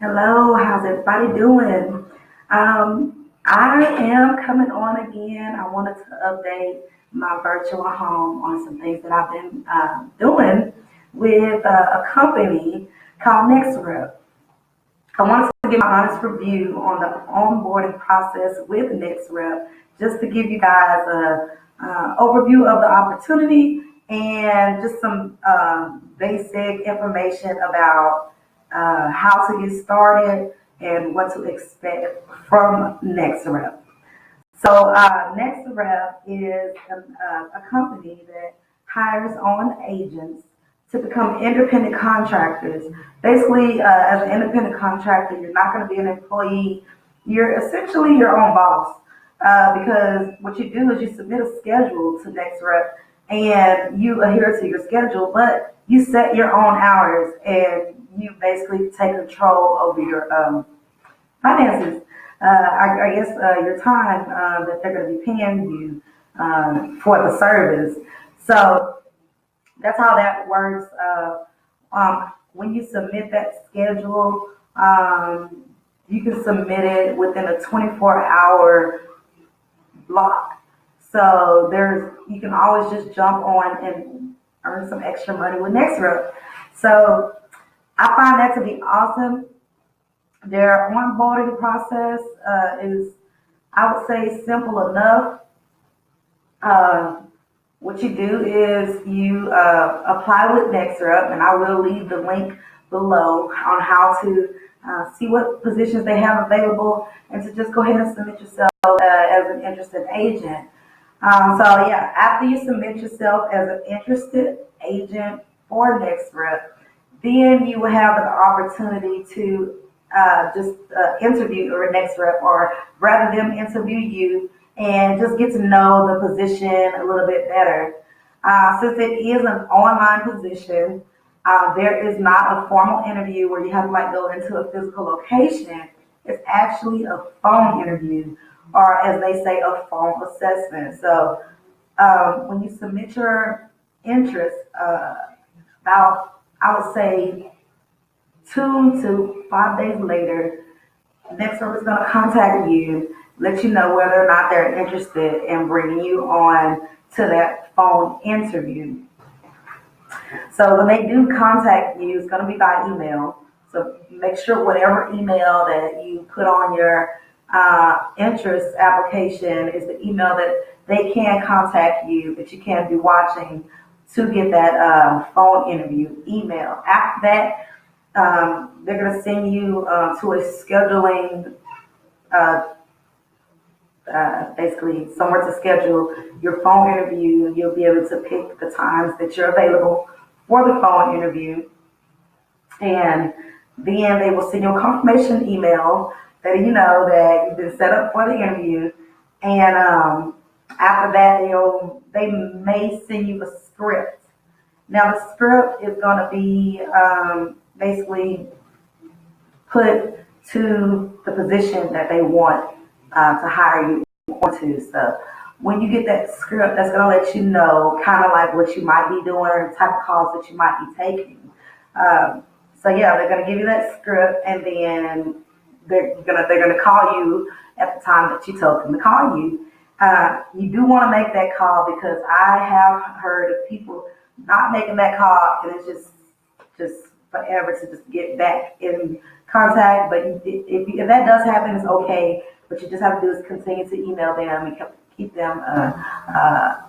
Hello, how's everybody doing? I am coming on again. I wanted to update my virtual home on some things that I've been doing with a company called NexRep. I wanted to give my honest review on the onboarding process with NexRep, just to give you guys a overview of the opportunity and just some basic information about how to get started and what to expect from NexRep. So NexRep is a company that hires on agents to become independent contractors. Basically, as an independent contractor, you're not going to be an employee. You're essentially your own boss because what you do is you submit a schedule to NexRep and you adhere to your schedule, but you set your own hours and you basically take control over your finances. I guess your time that they're going to be paying you for the service. So that's how that works. When you submit that schedule, you can submit it within a 24-hour block. So you can always just jump on and earn some extra money with NextRep. So I find that to be awesome. Their onboarding process is, I would say, simple enough. Uh, what you do is you apply with NexRep, and I will leave the link below on how to see what positions they have available and to just go ahead and submit yourself as an interested agent. So yeah, after you submit yourself as an interested agent for NexRep, then you will have the opportunity to just interview or NexRep, or rather them interview you and just get to know the position a little bit better. Since it is an online position, there is not a formal interview where you have to like go into a physical location. It's actually a phone interview, or as they say, a phone assessment. So when you submit your interest, about I would say 2 to 5 days later, NextRep is going to contact you, let you know whether or not they're interested in bringing you on to that phone interview. So when they do contact you, it's going to be by email. So make sure whatever email that you put on your interest application is the email that they can contact you, that you can be watching to get that phone interview email. After that, they're going to send you to a scheduling, uh, basically somewhere to schedule your phone interview. You'll be able to pick the times that you're available for the phone interview. And then they will send you a confirmation email that you know that you've been set up for the interview. And after that, they may send you a script. Now, the script is going to be basically put to the position that they want to hire you onto. So when you get that script, that's going to let you know kind of like what you might be doing, the type of calls that you might be taking. So yeah, they're going to give you that script, and then they're gonna call you at the time that you told them to call you. You do want to make that call because I have heard of people not making that call, and it's just forever to just get back in contact. But if that does happen, it's okay. What you just have to do is continue to email them and keep them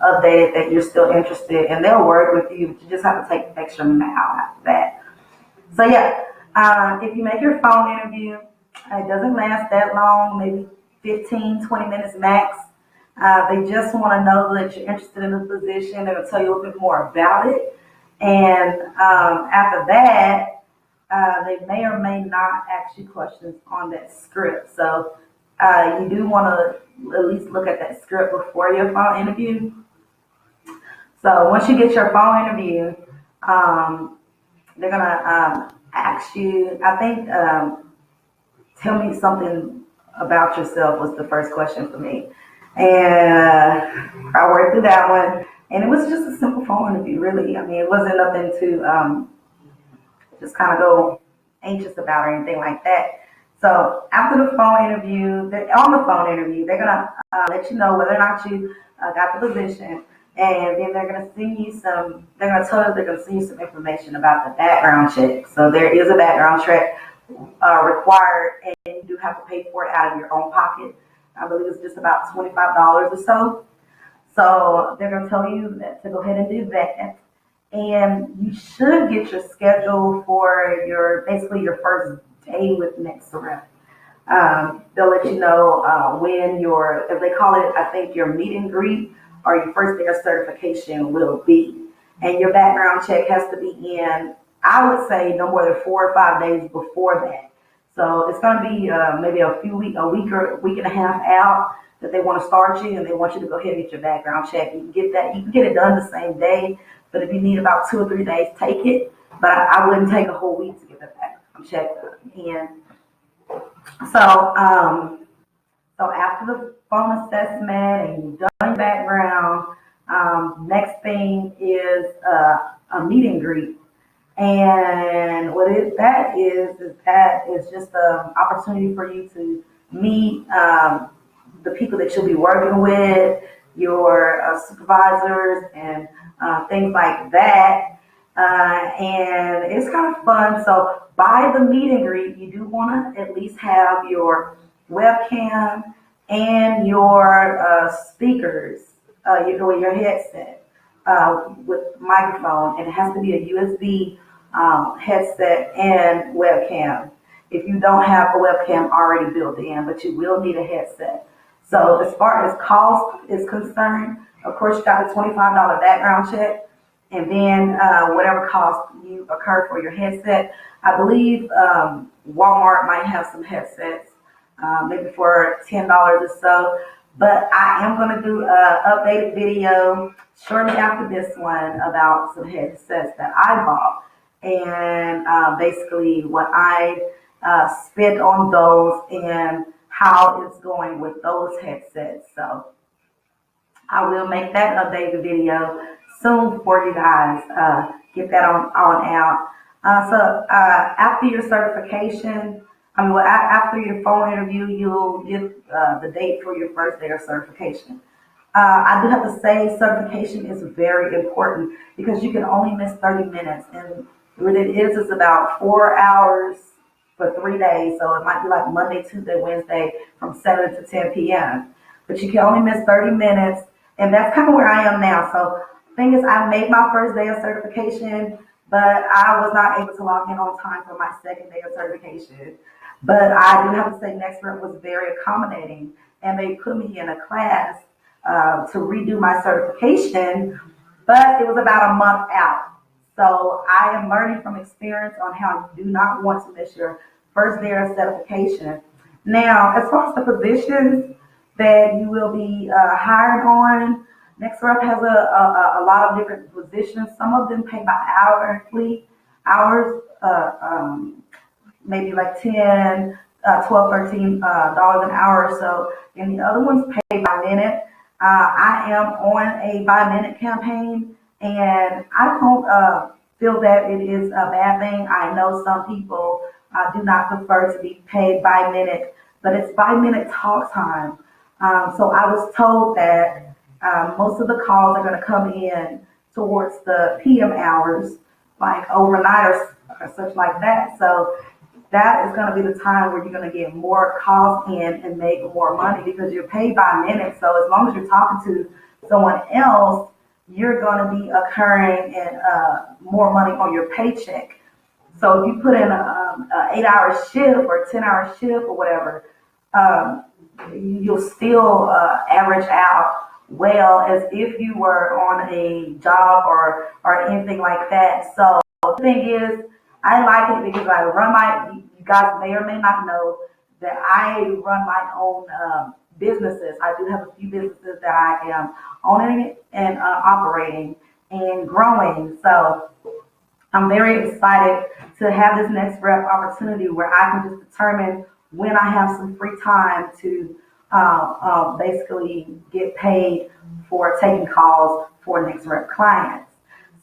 updated that you're still interested, and they'll work with you. But you just have to take extra mile after that. So yeah, if you make your phone interview, it doesn't last that long, maybe 15, 20 minutes max. They just want to know that you're interested in the position, and they'll tell you a little bit more about it. And after that, they may or may not ask you questions on that script. So you do want to at least look at that script before your phone interview. So once you get your phone interview, they're going to ask you, I think, tell me something about yourself was the first question for me. And I worked through that one. And it was just a simple phone interview, really. I mean, it wasn't nothing to just kind of go anxious about or anything like that. So after the phone interview, on the phone interview, they're gonna let you know whether or not you got the position, and then they're gonna send you some. They're gonna tell you they're gonna send you some information about the background check. So there is a background check required, and you do have to pay for it out of your own pocket. I believe it's just about $25 or so. So they're gonna tell you that to go ahead and do that. And you should get your schedule for your basically your first day with NexRep. They'll let you know when your, as they call it, I think your meet and greet or your first day of certification will be. And your background check has to be in, I would say, no more than 4 or 5 days before that. So it's going to be maybe a week or a week and a half out that they want to start you, and they want you to go ahead and get your background check. You can get that. You can get it done the same day, but if you need about 2 or 3 days, take it. But I wouldn't take a whole week to get the background check done. And so after the phone assessment and you've done your background, next thing is a meet and greet. And that is just an opportunity for you to meet the people that you'll be working with, your supervisors, and things like that. And it's kind of fun. So by the meet and greet, you do want to at least have your webcam and your speakers, your headset with microphone, and it has to be a USB headset and webcam. If you don't have a webcam already built in, but you will need a headset. So as far as cost is concerned, of course, you got a $25 background check, and then whatever cost you incur for your headset. I believe Walmart might have some headsets, maybe for $10 or so. But I am going to do an updated video shortly after this one about some headsets that I bought, and basically what I spent on those and how it's going with those headsets. So I will make that updated video soon for you guys. Get that on out. So after your certification, after your phone interview, you'll get the date for your first day of certification. I do have to say certification is very important because you can only miss 30 minutes. And what it is about 4 hours for 3 days. So it might be like Monday, Tuesday, Wednesday from 7 to 10 p.m. But you can only miss 30 minutes. And that's kind of where I am now. So the thing is, I made my first day of certification, but I was not able to log in on time for my second day of certification. But I do have to say Nextrep was very accommodating, and they put me in a class to redo my certification, but it was about a month out. So I am learning from experience on how you do not want to miss your first day of certification. Now, as far as the positions that you will be hired on, NexRep has a lot of different positions. Some of them pay by hours, maybe like 10, 12, $13 an hour or so. And the other ones pay by minute. I am on a by minute campaign, and I don't feel that it is a bad thing. I know some people do not prefer to be paid by minute, but it's by minute talk time. So I was told that most of the calls are going to come in towards the PM hours, like overnight or such like that. So that is going to be the time where you're going to get more calls in and make more money because you're paid by minute. So as long as you're talking to someone else, you're going to be occurring in more money on your paycheck. So if you put in an 8-hour shift or a 10-hour shift or whatever, you'll still average out well as if you were on a job or anything like that. So the thing is, I like it because you guys may or may not know that I run my own businesses. I do have a few businesses that I am owning and operating and growing. So I'm very excited to have this NexRep opportunity where I can just determine when I have some free time to basically get paid for taking calls for NexRep clients.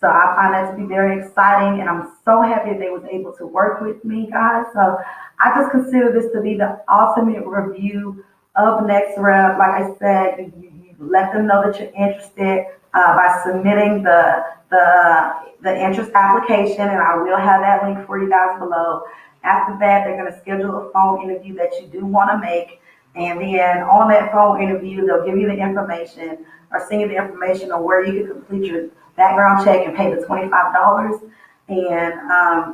So I find that to be very exciting, and I'm so happy that they was able to work with me, guys. So I just consider this to be the ultimate review of NexRep. Like I said, you let them know that you're interested by submitting the interest application, and I will have that link for you guys below. After that, they're going to schedule a phone interview that you do want to make. And then on that phone interview, they'll give you the information or send you the information on where you can complete your background check and pay the $25. And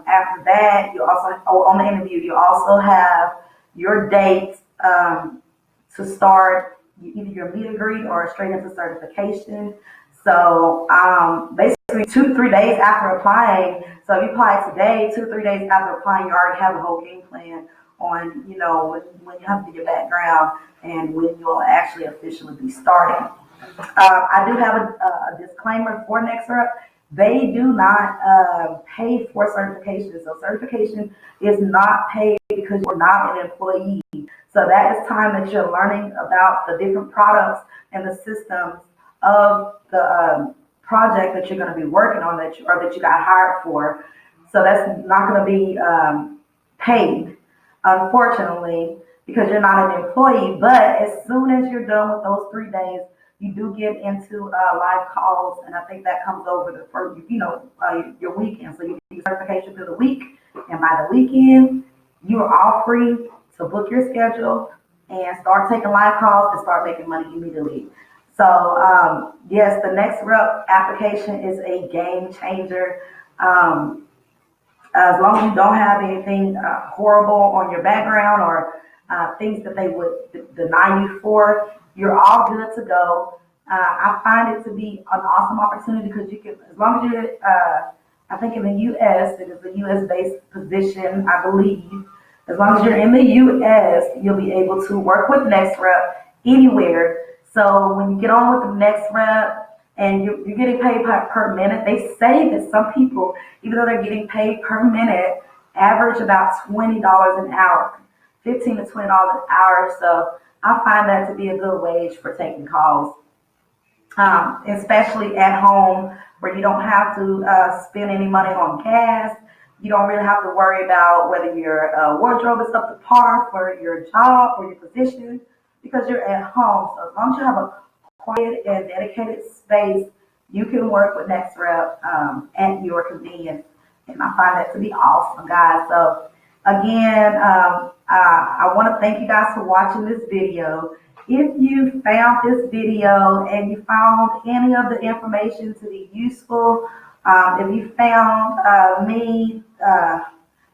after that, you also, on the interview, you also have your date to start either your meet and greet or straight into certification. So basically 2-3 days after applying, so if you apply today, 2-3 days after applying, you already have a whole game plan on, when you have to do your background and when you'll actually officially be starting. I do have a disclaimer for NexRep. They do not pay for certification. So certification is not paid because you're not an employee. So that is time that you're learning about the different products and the systems of the project that you're going to be working on that you got hired for. So that's not going to be paid, unfortunately, because you're not an employee. But as soon as you're done with those 3 days, you do get into live calls, and I think that comes over the first, your weekend. So you do certification through the week, and by the weekend, you are all free to book your schedule and start taking live calls and start making money immediately. So yes, the NexRep application is a game changer. As long as you don't have anything horrible on your background or things that they would deny you for, you're all good to go. I find it to be an awesome opportunity because you can, as long as you're, I think in the U.S., it is a U.S.-based position, I believe. As long as you're in the U.S., you'll be able to work with NexRep anywhere. So when you get on with the NexRep and you're getting paid per minute, they say that some people, even though they're getting paid per minute, average about $20 an hour, $15 to $20 an hour. So I find that to be a good wage for taking calls, especially at home where you don't have to spend any money on gas. You don't really have to worry about whether your wardrobe is up to par for your job or your position because you're at home. So as long as you have a quiet and dedicated space, you can work with NexRep at your convenience. And I find that to be awesome, guys. So again, I want to thank you guys for watching this video. If you found this video and you found any of the information to be useful, if you found me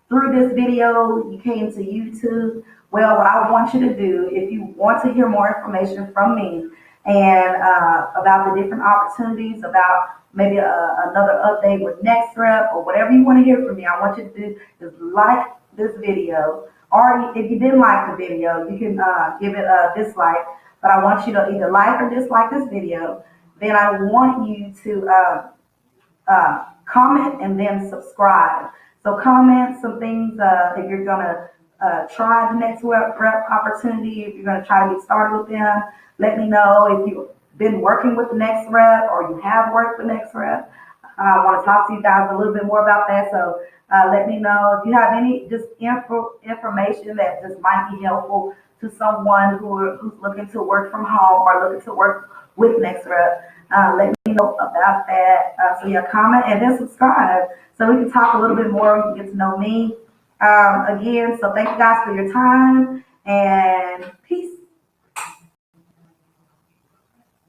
through this video, you came to YouTube, well, what I want you to do, if you want to hear more information from me and about the different opportunities, about maybe another update with NexRep or whatever you want to hear from me, I want you to do is like this video. Or if you didn't like the video, you can give it a dislike. But I want you to either like or dislike this video. Then I want you to comment and then subscribe. So comment some things if you're gonna try the NexRep opportunity, if you're gonna try to get started with them. Let me know if you've been working with NexRep or you have worked with NexRep. I want to talk to you guys a little bit more about that. So let me know if you have any just information that just might be helpful to someone who's looking to work from home or looking to work with NexRep. Let me know about that. So yeah, comment and then subscribe so we can talk a little bit more. You can get to know me again. So thank you guys for your time and peace.